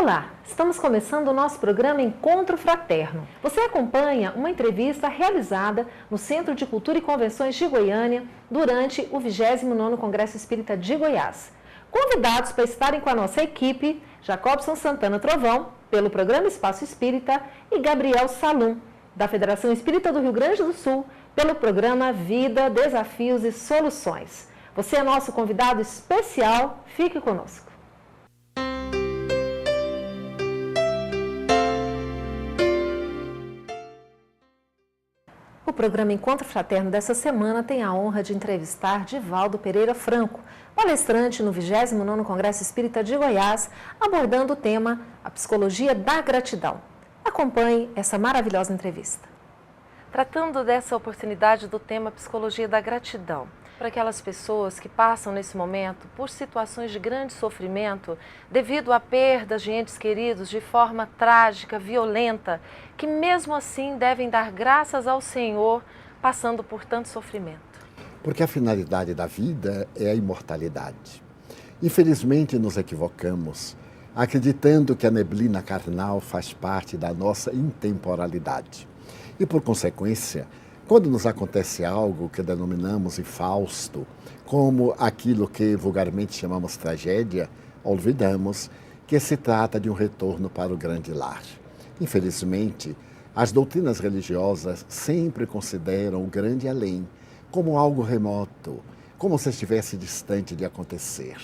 Olá, estamos começando o nosso programa Encontro Fraterno. Você acompanha uma entrevista realizada no Centro de Cultura e Convenções de Goiânia durante o 29º Congresso Espírita de Goiás. Convidados para estarem com a nossa equipe, Jacobson Santana Trovão, pelo programa Espaço Espírita, e Gabriel Salum, da Federação Espírita do Rio Grande do Sul, pelo programa Vida, Desafios e Soluções. Você é nosso convidado especial, fique conosco. O programa Encontro Fraterno dessa semana tem a honra de entrevistar Divaldo Pereira Franco, palestrante no 29º Congresso Espírita de Goiás, abordando o tema A Psicologia da Gratidão. Acompanhe essa maravilhosa entrevista. Tratando dessa oportunidade do tema Psicologia da Gratidão, para aquelas pessoas que passam nesse momento por situações de grande sofrimento devido a perdas de entes queridos de forma trágica, violenta, que mesmo assim devem dar graças ao Senhor passando por tanto sofrimento. Porque a finalidade da vida é a imortalidade. Infelizmente nos equivocamos, acreditando que a neblina carnal faz parte da nossa intemporalidade. E por consequência, quando nos acontece algo que denominamos infausto, como aquilo que vulgarmente chamamos tragédia, olvidamos que se trata de um retorno para o grande lar. Infelizmente, as doutrinas religiosas sempre consideram o grande além como algo remoto, como se estivesse distante de acontecer.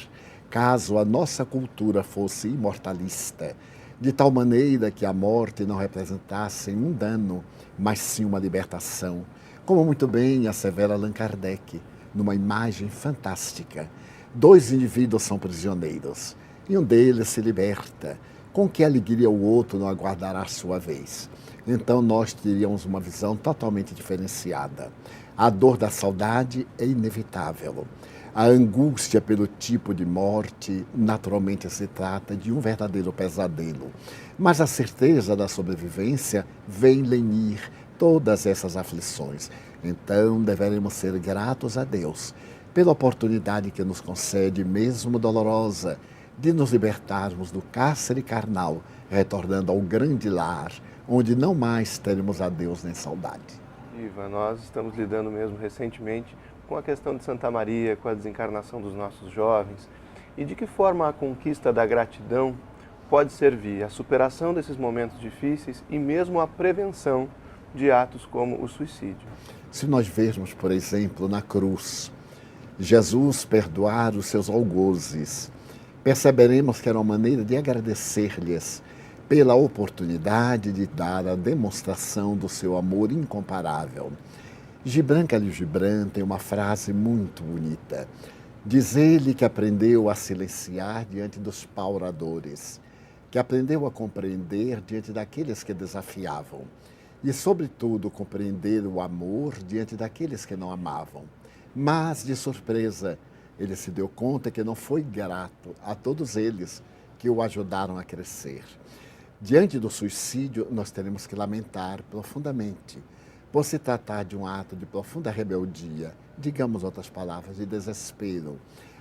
Caso a nossa cultura fosse imortalista, de tal maneira que a morte não representasse um dano, mas sim uma libertação, como muito bem assevera Allan Kardec, numa imagem fantástica. Dois indivíduos são prisioneiros, e um deles se liberta. Com que alegria o outro não aguardará a sua vez? Então nós teríamos uma visão totalmente diferenciada. A dor da saudade é inevitável. A angústia pelo tipo de morte, naturalmente se trata de um verdadeiro pesadelo. Mas a certeza da sobrevivência vem lenir todas essas aflições. Então deveremos ser gratos a Deus pela oportunidade que nos concede, mesmo dolorosa, de nos libertarmos do cárcere carnal, retornando ao grande lar, onde não mais teremos a Deus nem saudade. Iva, nós estamos lidando mesmo recentemente com a questão de Santa Maria, com a desencarnação dos nossos jovens, e de que forma a conquista da gratidão pode servir à superação desses momentos difíceis e mesmo à prevenção de atos como o suicídio. Se nós vermos, por exemplo, na cruz, Jesus perdoar os seus algozes, perceberemos que era uma maneira de agradecer-lhes pela oportunidade de dar a demonstração do seu amor incomparável. Gibran Khalil Gibran tem uma frase muito bonita. Diz ele que aprendeu a silenciar diante dos pauradores, que aprendeu a compreender diante daqueles que desafiavam e, sobretudo, compreender o amor diante daqueles que não amavam. Mas, de surpresa, ele se deu conta que não foi grato a todos eles que o ajudaram a crescer. Diante do suicídio, nós teremos que lamentar profundamente, por se tratar de um ato de profunda rebeldia, digamos outras palavras, de desespero.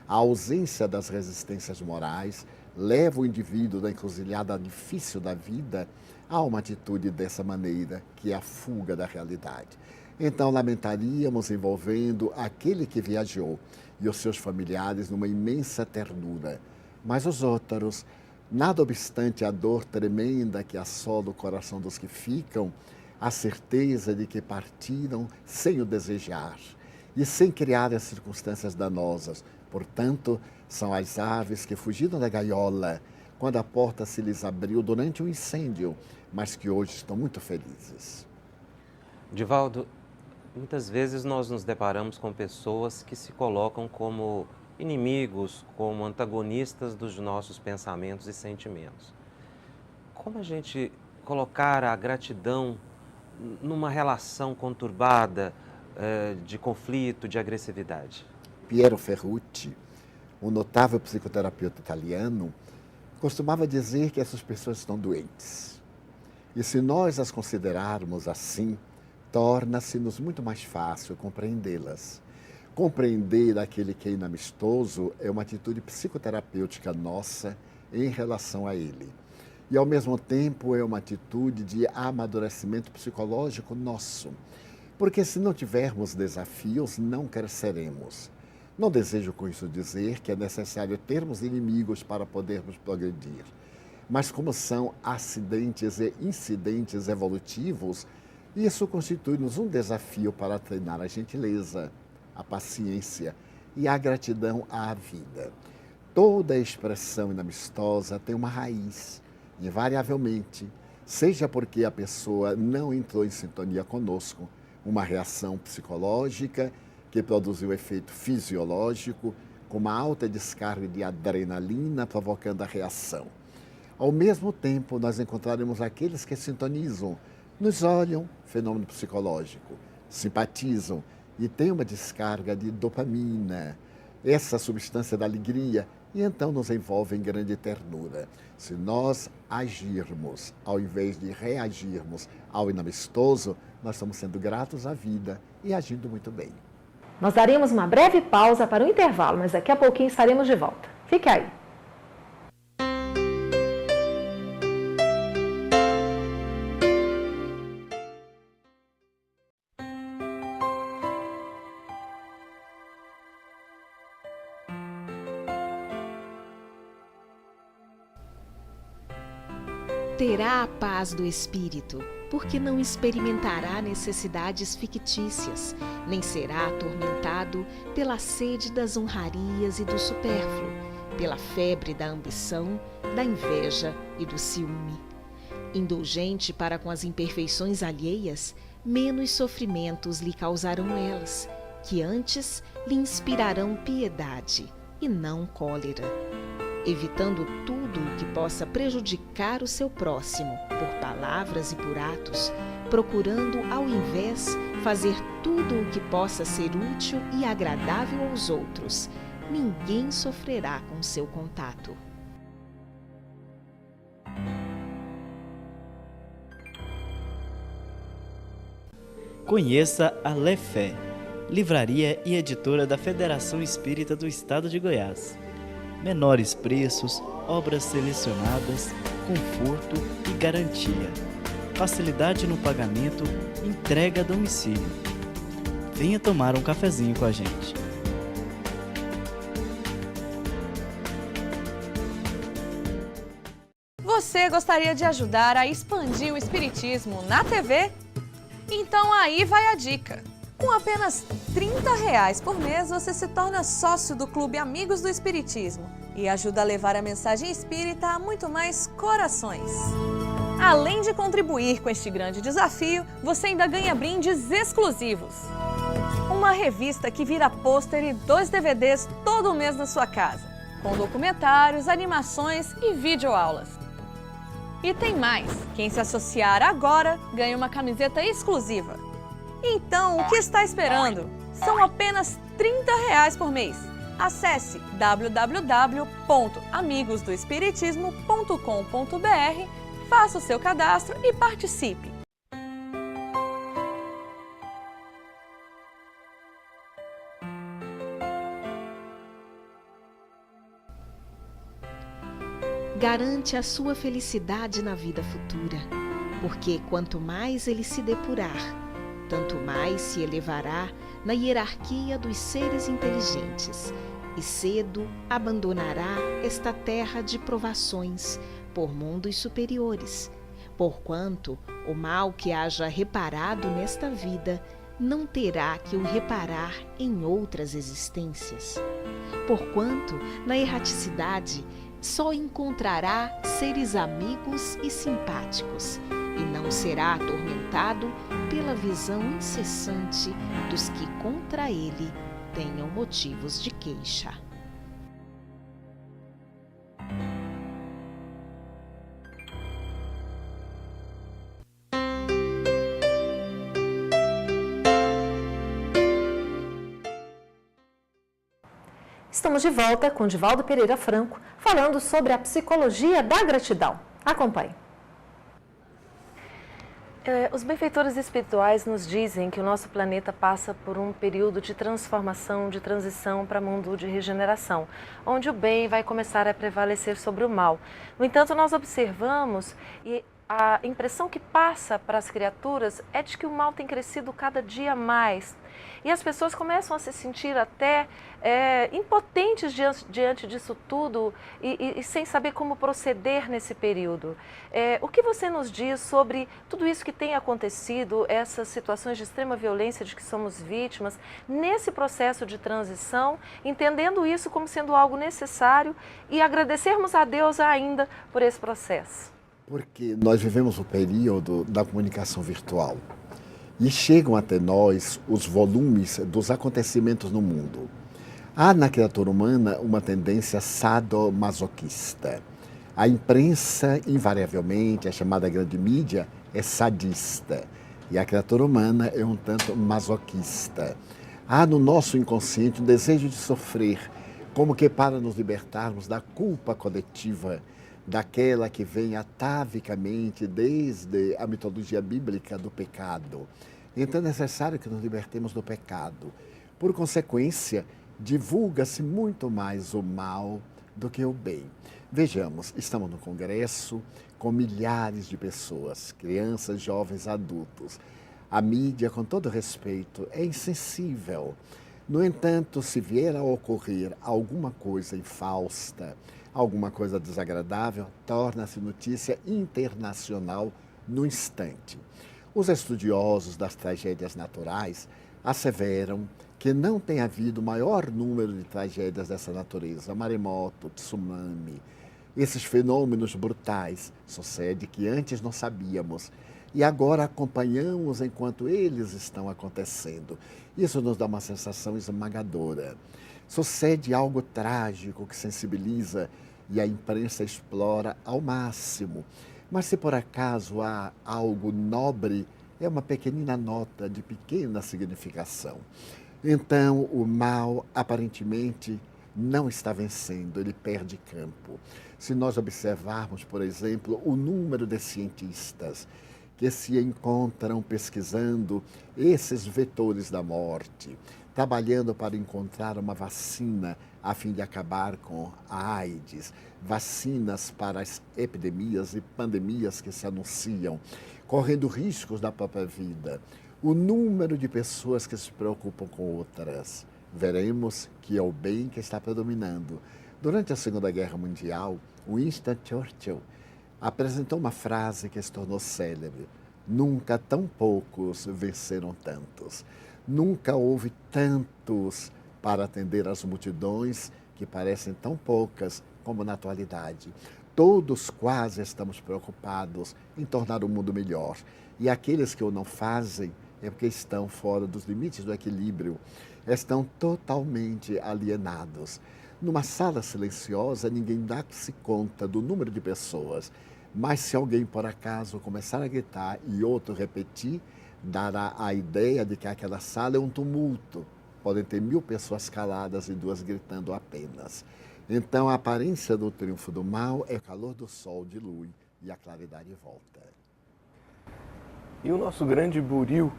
A ausência das resistências morais leva o indivíduo da encruzilhada difícil da vida a uma atitude dessa maneira, que é a fuga da realidade. Então, lamentaríamos envolvendo aquele que viajou e os seus familiares numa imensa ternura. Mas os outros, nada obstante a dor tremenda que assola o coração dos que ficam, a certeza de que partiram sem o desejar e sem criar as circunstâncias danosas. Portanto, são as aves que fugiram da gaiola quando a porta se lhes abriu durante um incêndio, mas que hoje estão muito felizes. Divaldo, muitas vezes nós nos deparamos com pessoas que se colocam como inimigos, como antagonistas dos nossos pensamentos e sentimentos. Como a gente colocar a gratidão numa relação conturbada de conflito, de agressividade? Piero Ferrucci, um notável psicoterapeuta italiano, costumava dizer que essas pessoas estão doentes. E se nós as considerarmos assim, torna-se-nos muito mais fácil compreendê-las. Compreender aquele que é inamistoso é uma atitude psicoterapêutica nossa em relação a ele. e, ao mesmo tempo, é uma atitude de amadurecimento psicológico nosso. Porque se não tivermos desafios, não cresceremos. Não desejo com isso dizer que é necessário termos inimigos para podermos progredir. Mas como são acidentes e incidentes evolutivos, isso constitui-nos um desafio para treinar a gentileza, a paciência e a gratidão à vida. Toda expressão inamistosa tem uma raiz, invariavelmente, seja porque a pessoa não entrou em sintonia conosco, uma reação psicológica que produziu efeito fisiológico, com uma alta descarga de adrenalina provocando a reação. Ao mesmo tempo, nós encontraremos aqueles que sintonizam, nos olham, fenômeno psicológico, simpatizam e têm uma descarga de dopamina, essa substância da alegria, e então nos envolve em grande ternura. Se nós agirmos, ao invés de reagirmos ao inamistoso, nós estamos sendo gratos à vida e agindo muito bem. Nós daremos uma breve pausa para o intervalo, mas daqui a pouquinho estaremos de volta. Fique aí. Terá a paz do espírito, porque não experimentará necessidades fictícias, nem será atormentado pela sede das honrarias e do supérfluo, pela febre da ambição, da inveja e do ciúme. Indulgente para com as imperfeições alheias, menos sofrimentos lhe causarão elas, que antes lhe inspirarão piedade e não cólera. Evitando tudo o que possa prejudicar o seu próximo, por palavras e por atos, procurando, ao invés, fazer tudo o que possa ser útil e agradável aos outros, ninguém sofrerá com seu contato. Conheça a Lefé, livraria e editora da Federação Espírita do Estado de Goiás. Menores preços, obras selecionadas, conforto e garantia. Facilidade no pagamento, entrega a domicílio. Venha tomar um cafezinho com a gente. Você gostaria de ajudar a expandir o Espiritismo na TV? Então aí vai a dica. Com apenas R$30 por mês, você se torna sócio do Clube Amigos do Espiritismo e ajuda a levar a mensagem espírita a muito mais corações. Além de contribuir com este grande desafio, você ainda ganha brindes exclusivos. Uma revista que vira pôster e 2 DVDs todo mês na sua casa, com documentários, animações e videoaulas. E tem mais, quem se associar agora ganha uma camiseta exclusiva. Então, o que está esperando? São apenas R$30 por mês. Acesse www.amigosdoespiritismo.com.br, faça o seu cadastro e participe. Garante a sua felicidade na vida futura, porque quanto mais ele se depurar, tanto mais se elevará na hierarquia dos seres inteligentes e cedo abandonará esta terra de provações por mundos superiores, porquanto o mal que haja reparado nesta vida não terá que o reparar em outras existências, porquanto na erraticidade só encontrará seres amigos e simpáticos, e não será atormentado pela visão incessante dos que contra ele tenham motivos de queixa. Estamos de volta com Divaldo Pereira Franco, falando sobre a psicologia da gratidão. Acompanhe. Os benfeitores espirituais nos dizem que o nosso planeta passa por um período de transformação, de transição para mundo de regeneração, onde o bem vai começar a prevalecer sobre o mal. No entanto, nós observamos e a impressão que passa para as criaturas é de que o mal tem crescido cada dia mais. E as pessoas começam a se sentir até impotentes diante disso tudo e sem saber como proceder nesse período. O que você nos diz sobre tudo isso que tem acontecido, essas situações de extrema violência de que somos vítimas, nesse processo de transição, entendendo isso como sendo algo necessário e agradecermos a Deus ainda por esse processo? Porque nós vivemos o período da comunicação virtual e chegam até nós os volumes dos acontecimentos no mundo. Há na criatura humana uma tendência sadomasoquista. A imprensa, invariavelmente, a chamada grande mídia, é sadista. E a criatura humana é um tanto masoquista. Há no nosso inconsciente um desejo de sofrer, como que para nos libertarmos da culpa coletiva, daquela que vem atavicamente desde a mitologia bíblica do pecado. Então é necessário que nos libertemos do pecado. Por consequência, divulga-se muito mais o mal do que o bem. Vejamos, estamos no Congresso com milhares de pessoas, crianças, jovens, adultos. A mídia, com todo respeito, é insensível. No entanto, se vier a ocorrer alguma coisa infausta, alguma coisa desagradável, torna-se notícia internacional no instante. Os estudiosos das tragédias naturais asseveram que não tem havido maior número de tragédias dessa natureza, maremoto, tsunami. Esses fenômenos brutais sucede que antes não sabíamos e agora acompanhamos enquanto eles estão acontecendo. Isso nos dá uma sensação esmagadora. Sucede algo trágico que sensibiliza e a imprensa explora ao máximo. Mas se por acaso há algo nobre, é uma pequenina nota de pequena significação. Então, o mal aparentemente não está vencendo, ele perde campo. Se nós observarmos, por exemplo, o número de cientistas que se encontram pesquisando esses vetores da morte, trabalhando para encontrar uma vacina a fim de acabar com a AIDS, vacinas para as epidemias e pandemias que se anunciam, correndo riscos da própria vida. O número de pessoas que se preocupam com outras, veremos que é o bem que está predominando. Durante a Segunda Guerra Mundial, Winston Churchill apresentou uma frase que se tornou célebre: nunca tão poucos venceram tantos. Nunca houve tantos para atender às multidões que parecem tão poucas como na atualidade. Todos quase estamos preocupados em tornar o mundo melhor. E aqueles que o não fazem é porque estão fora dos limites do equilíbrio, estão totalmente alienados. Numa sala silenciosa, ninguém dá-se conta do número de pessoas, mas se alguém por acaso começar a gritar e outro repetir, dará a ideia de que aquela sala é um tumulto. Podem ter 1000 pessoas caladas e 2 gritando apenas. Então, a aparência do triunfo do mal é o calor do sol dilui e a claridade volta. E o nosso grande buril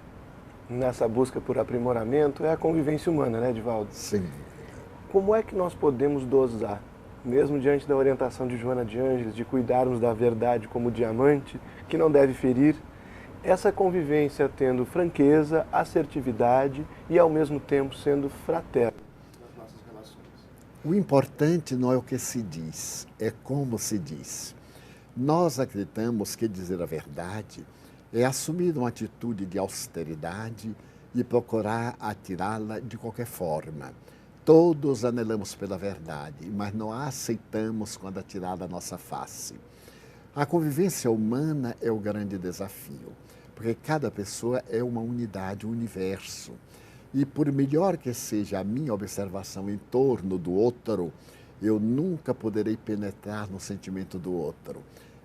nessa busca por aprimoramento é a convivência humana, né, Edivaldo? Sim. Como é que nós podemos dosar, mesmo diante da orientação de Joana de Ângeles, de cuidarmos da verdade como diamante, que não deve ferir, essa convivência tendo franqueza, assertividade e, ao mesmo tempo, sendo fraterna nas nossas relações? O importante não é o que se diz, é como se diz. Nós acreditamos que dizer a verdade é assumir uma atitude de austeridade e procurar atirá-la de qualquer forma. Todos anelamos pela verdade, mas não a aceitamos quando atirada à nossa face. A convivência humana é o grande desafio, porque cada pessoa é uma unidade, um universo. E por melhor que seja a minha observação em torno do outro, eu nunca poderei penetrar no sentimento do outro.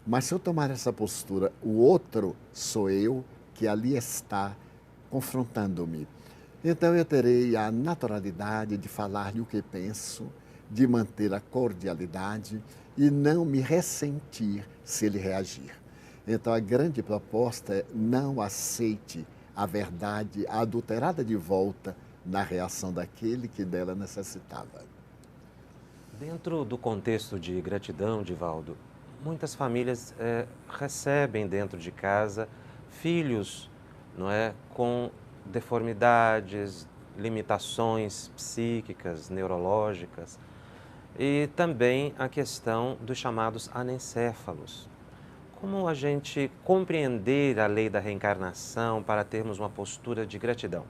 Mas se eu tomar essa postura, o outro sou eu que ali está confrontando-me. Então eu terei a naturalidade de falar-lhe o que penso, de manter a cordialidade e não me ressentir se ele reagir. Então a grande proposta é: não aceite a verdade adulterada de volta na reação daquele que dela necessitava. Dentro do contexto de gratidão, Divaldo, muitas famílias recebem dentro de casa filhos, não é, com deformidades, limitações psíquicas, neurológicas, e também a questão dos chamados anencéfalos. Como a gente compreender a lei da reencarnação para termos uma postura de gratidão?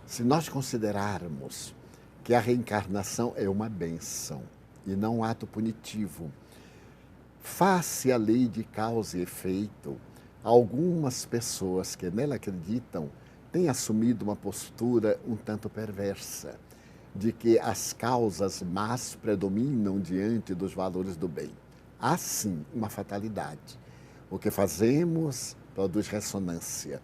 Se nós considerarmos que a reencarnação é uma bênção e não um ato punitivo, face à lei de causa e efeito, algumas pessoas que nela acreditam têm assumido uma postura um tanto perversa, de que as causas más predominam diante dos valores do bem. Há sim uma fatalidade. O que fazemos produz ressonância.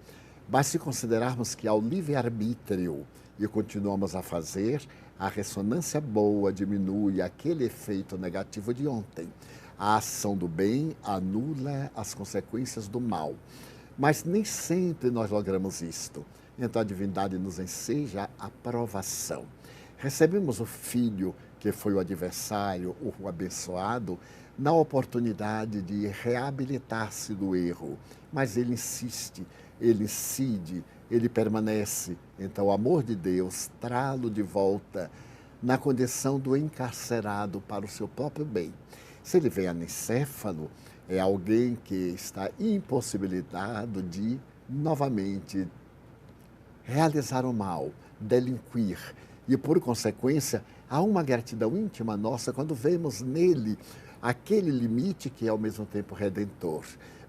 Mas se considerarmos que ao livre-arbítrio e continuamos a fazer, a ressonância boa diminui aquele efeito negativo de ontem. A ação do bem anula as consequências do mal. Mas nem sempre nós logramos isto. Então a divindade nos enseja a aprovação. Recebemos o filho que foi o adversário, o abençoado, na oportunidade de reabilitar-se do erro. Mas ele insiste, ele incide, ele permanece. Então o amor de Deus traz-lo de volta na condição do encarcerado para o seu próprio bem. Se ele vem anencéfalo, é alguém que está impossibilitado de novamente realizar o mal, delinquir. E, por consequência, há uma gratidão íntima nossa quando vemos nele aquele limite que é ao mesmo tempo redentor.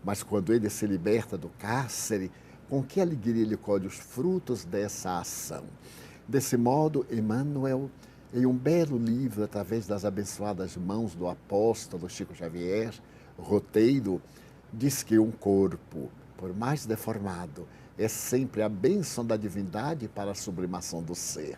Mas quando ele se liberta do cárcere, com que alegria ele colhe os frutos dessa ação. Desse modo, Emmanuel, em um belo livro, através das abençoadas mãos do apóstolo Chico Xavier, roteiro, diz que um corpo, por mais deformado, é sempre a bênção da divindade para a sublimação do ser.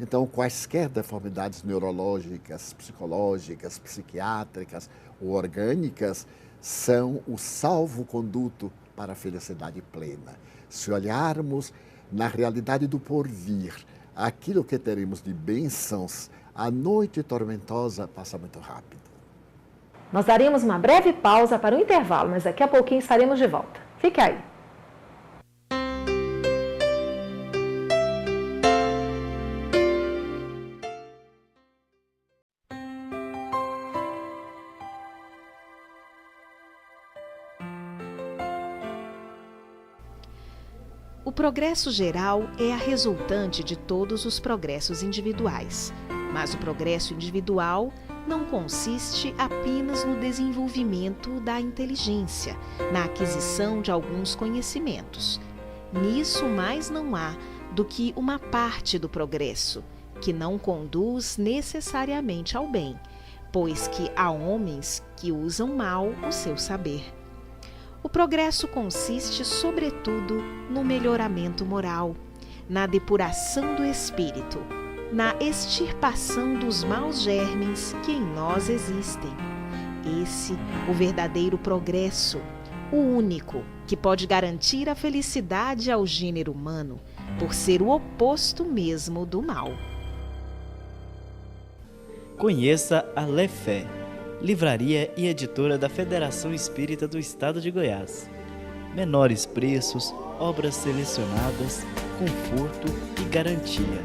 Então, quaisquer deformidades neurológicas, psicológicas, psiquiátricas ou orgânicas são o salvo-conduto para a felicidade plena. Se olharmos na realidade do porvir, aquilo que teremos de bênçãos, a noite tormentosa passa muito rápido. Nós daremos uma breve pausa para o intervalo, mas daqui a pouquinho estaremos de volta. Fique aí. O progresso geral é a resultante de todos os progressos individuais, mas o progresso individual não consiste apenas no desenvolvimento da inteligência, na aquisição de alguns conhecimentos. Nisso mais não há do que uma parte do progresso, que não conduz necessariamente ao bem, pois que há homens que usam mal o seu saber. O progresso consiste, sobretudo, no melhoramento moral, na depuração do espírito, na extirpação dos maus germes que em nós existem. Esse, o verdadeiro progresso, o único que pode garantir a felicidade ao gênero humano, por ser o oposto mesmo do mal. Conheça a Lefé, livraria e editora da Federação Espírita do Estado de Goiás. Menores preços, obras selecionadas, conforto e garantia.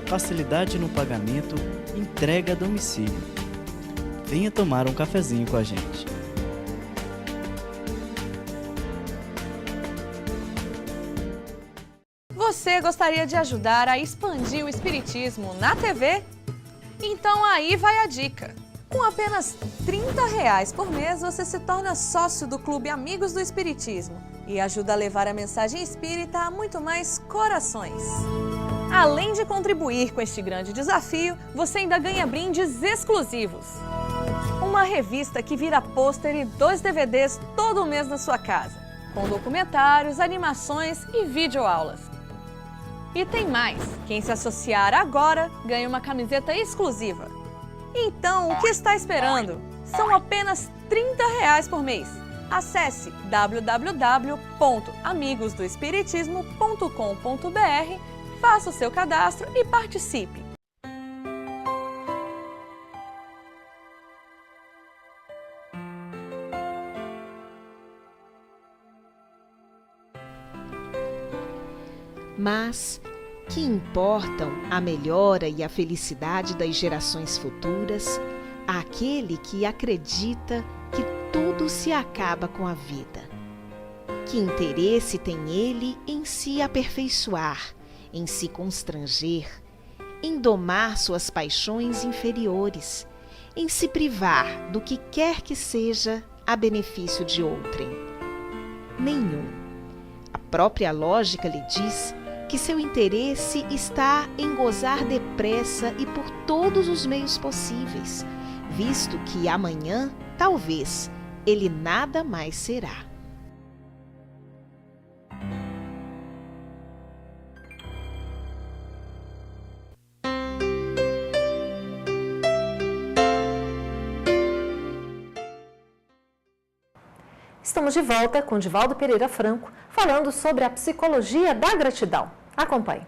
Facilidade no pagamento, entrega a domicílio. Venha tomar um cafezinho com a gente. Você gostaria de ajudar a expandir o Espiritismo na TV? Então aí vai a dica. Com apenas R$30 por mês, você se torna sócio do Clube Amigos do Espiritismo e ajuda a levar a mensagem espírita a muito mais corações. Além de contribuir com este grande desafio, você ainda ganha brindes exclusivos. Uma revista que vira pôster e 2 DVDs todo mês na sua casa, com documentários, animações e videoaulas. E tem mais, quem se associar agora ganha uma camiseta exclusiva. Então, o que está esperando? São apenas R$30 por mês. Acesse www.amigosdoespiritismo.com.br, faça o seu cadastro e participe. Mas que importam a melhora e a felicidade das gerações futuras àquele que acredita que tudo se acaba com a vida? Que interesse tem ele em se aperfeiçoar, em se constranger, em domar suas paixões inferiores, em se privar do que quer que seja a benefício de outrem? Nenhum. A própria lógica lhe diz que seu interesse está em gozar depressa e por todos os meios possíveis, visto que amanhã, talvez, ele nada mais será. Estamos de volta com Divaldo Pereira Franco, falando sobre a psicologia da gratidão. Acompanhe.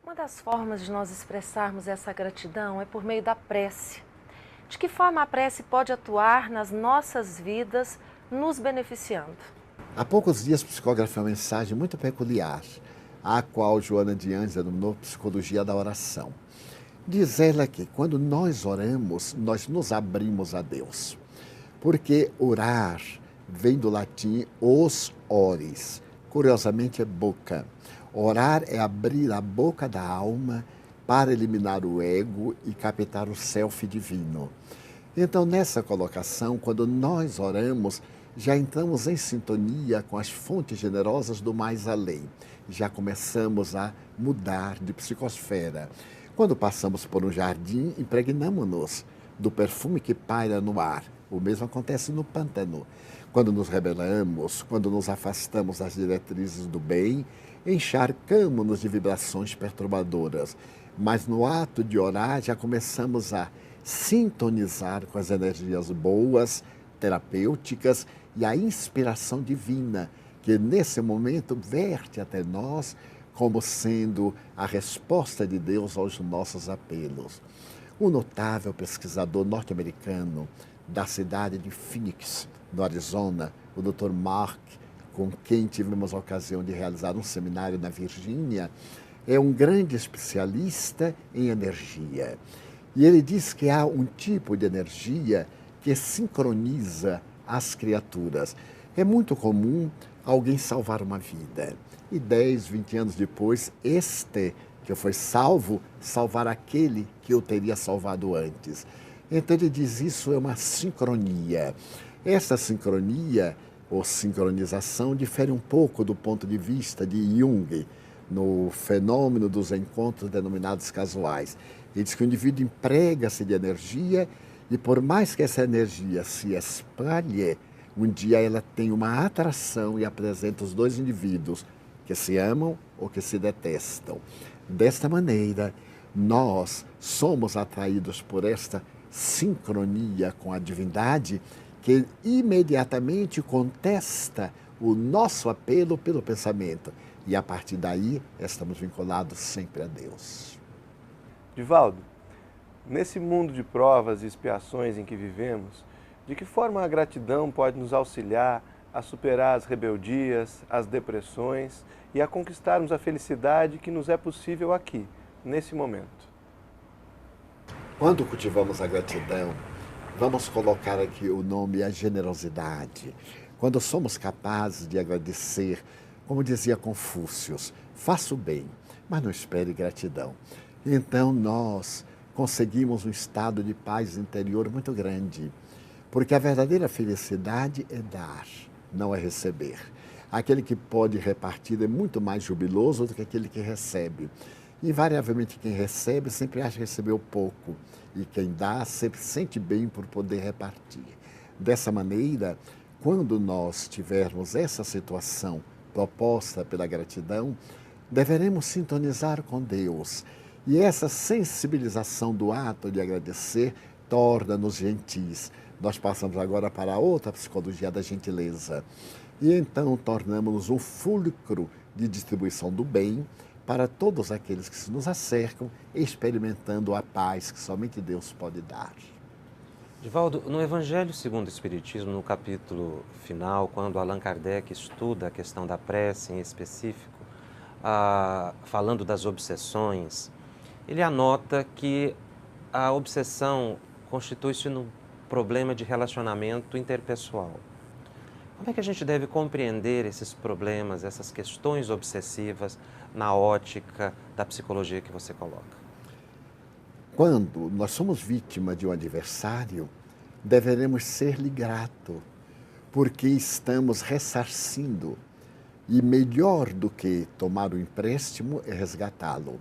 Uma das formas de nós expressarmos essa gratidão é por meio da prece. De que forma a prece pode atuar nas nossas vidas, nos beneficiando? Há poucos dias psicografei uma mensagem muito peculiar, a qual Joana de Anjos denominou psicologia da oração. Diz ela que quando nós oramos, nós nos abrimos a Deus. Porque orar vem do latim os ores, curiosamente é boca. Orar é abrir a boca da alma para eliminar o ego e captar o self divino. Então, nessa colocação, quando nós oramos, já entramos em sintonia com as fontes generosas do mais além. Já começamos a mudar de psicosfera. Quando passamos por um jardim, impregnamos-nos do perfume que paira no ar. O mesmo acontece no pântano. Quando nos rebelamos, quando nos afastamos das diretrizes do bem, encharcamos-nos de vibrações perturbadoras. Mas no ato de orar, já começamos a sintonizar com as energias boas, terapêuticas e a inspiração divina, que nesse momento verte até nós como sendo a resposta de Deus aos nossos apelos. O notável pesquisador norte-americano da cidade de Phoenix, no Arizona, o Dr. Mark, com quem tivemos a ocasião de realizar um seminário na Virgínia, é um grande especialista em energia. E ele diz que há um tipo de energia que sincroniza as criaturas. É muito comum alguém salvar uma vida. E 10, 20 anos depois, este que foi salvo, salvar aquele que o teria salvado antes. Então ele diz isso é uma sincronia. Essa sincronia ou sincronização difere um pouco do ponto de vista de Jung, no fenômeno dos encontros denominados casuais. Ele diz que o indivíduo emprega-se de energia e por mais que essa energia se espalhe, um dia ela tem uma atração e apresenta os dois indivíduos que se amam ou que se detestam. Desta maneira, nós somos atraídos por esta sincronia com a divindade que imediatamente contesta o nosso apelo pelo pensamento. E a partir daí, estamos vinculados sempre a Deus. Divaldo, nesse mundo de provas e expiações em que vivemos, de que forma a gratidão pode nos auxiliar a superar as rebeldias, as depressões e a conquistarmos a felicidade que nos é possível aqui, nesse momento? Quando cultivamos a gratidão, vamos colocar aqui o nome a generosidade. Quando somos capazes de agradecer, como dizia Confúcio, faça o bem, mas não espere gratidão. Então nós conseguimos um estado de paz interior muito grande, porque a verdadeira felicidade é dar, não é receber. Aquele que pode repartir é muito mais jubiloso do que aquele que recebe. Invariavelmente quem recebe sempre acha que recebeu pouco e quem dá sempre sente bem por poder repartir. Dessa maneira, quando nós tivermos essa situação proposta pela gratidão, deveremos sintonizar com Deus. E essa sensibilização do ato de agradecer torna-nos gentis. Nós passamos agora para outra psicologia da gentileza. E então tornamos-nos um fulcro de distribuição do bem para todos aqueles que nos acercam, experimentando a paz que somente Deus pode dar. Divaldo, no Evangelho segundo o Espiritismo, no capítulo final, quando Allan Kardec estuda a questão da prece em específico, falando das obsessões, ele anota que a obsessão constitui-se num problema de relacionamento interpessoal. Como é que a gente deve compreender esses problemas, essas questões obsessivas na ótica da psicologia que você coloca? Quando nós somos vítima de um adversário, deveremos ser-lhe grato, porque estamos ressarcindo. E melhor do que tomar o empréstimo é resgatá-lo.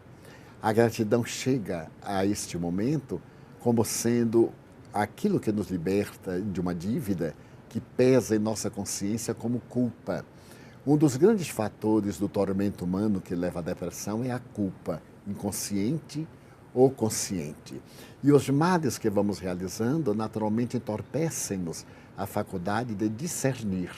A gratidão chega a este momento como sendo aquilo que nos liberta de uma dívida que pesa em nossa consciência como culpa. Um dos grandes fatores do tormento humano que leva à depressão é a culpa, inconsciente ou consciente. E os males que vamos realizando naturalmente entorpecem-nos a faculdade de discernir.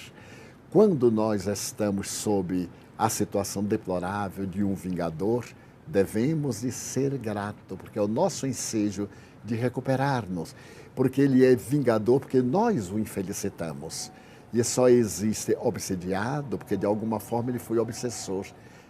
Quando nós estamos sob a situação deplorável de um vingador, devemos de ser grato, porque é o nosso ensejo de recuperar-nos, porque ele é vingador, porque nós o infelicitamos. E só existe obsediado, porque de alguma forma ele foi obsessor.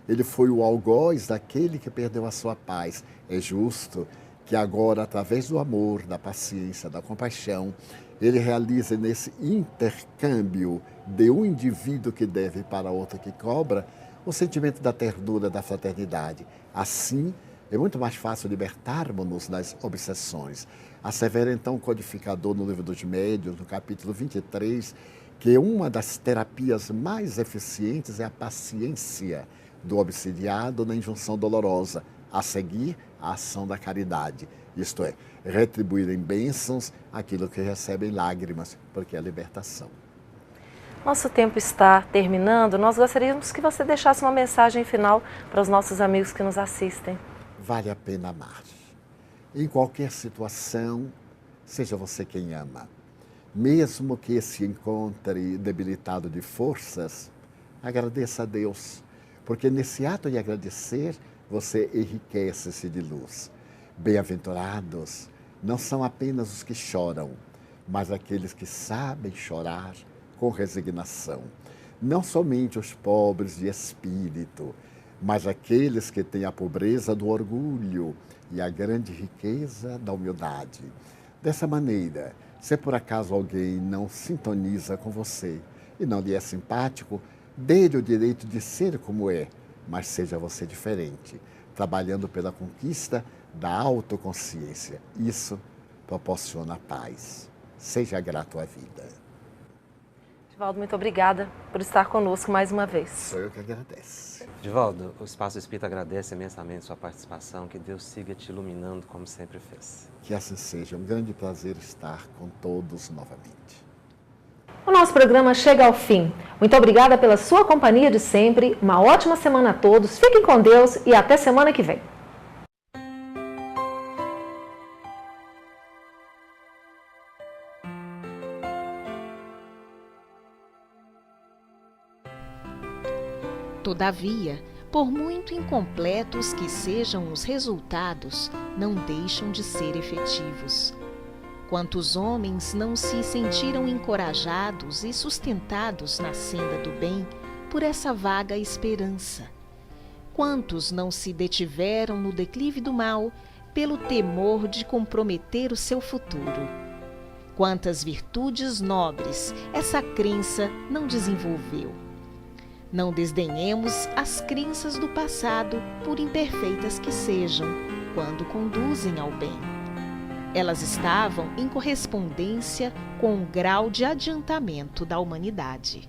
Ele foi o algoz daquele que perdeu a sua paz. É justo que agora, através do amor, da paciência, da compaixão, ele realize nesse intercâmbio de um indivíduo que deve para outro que cobra, o sentimento da ternura, da fraternidade. Assim, é muito mais fácil libertarmos-nos das obsessões. Assevera então o codificador no Livro dos Médiuns, no capítulo 23, que uma das terapias mais eficientes é a paciência do obsidiado na injunção dolorosa, a seguir a ação da caridade, isto é, retribuir em bênçãos aquilo que recebe em lágrimas, porque é a libertação. Nosso tempo está terminando, nós gostaríamos que você deixasse uma mensagem final para os nossos amigos que nos assistem. Vale a pena amar. Em qualquer situação, seja você quem ama. Mesmo que se encontre debilitado de forças, agradeça a Deus, porque nesse ato de agradecer, você enriquece-se de luz. Bem-aventurados não são apenas os que choram, mas aqueles que sabem chorar com resignação. Não somente os pobres de espírito, mas aqueles que têm a pobreza do orgulho e a grande riqueza da humildade. Dessa maneira, se por acaso alguém não sintoniza com você e não lhe é simpático, dê-lhe o direito de ser como é, mas seja você diferente, trabalhando pela conquista da autoconsciência. Isso proporciona paz. Seja grato à vida. Divaldo, muito obrigada por estar conosco mais uma vez. Sou eu que agradeço. Divaldo, o Espaço Espírita agradece imensamente sua participação, que Deus siga te iluminando como sempre fez. Que assim seja, um grande prazer estar com todos novamente. O nosso programa chega ao fim. Muito obrigada pela sua companhia de sempre, uma ótima semana a todos, fiquem com Deus e até semana que vem. Todavia, por muito incompletos que sejam os resultados, não deixam de ser efetivos. Quantos homens não se sentiram encorajados e sustentados na senda do bem por essa vaga esperança? Quantos não se detiveram no declive do mal pelo temor de comprometer o seu futuro? Quantas virtudes nobres essa crença não desenvolveu? Não desdenhemos as crenças do passado, por imperfeitas que sejam, quando conduzem ao bem. Elas estavam em correspondência com o grau de adiantamento da humanidade.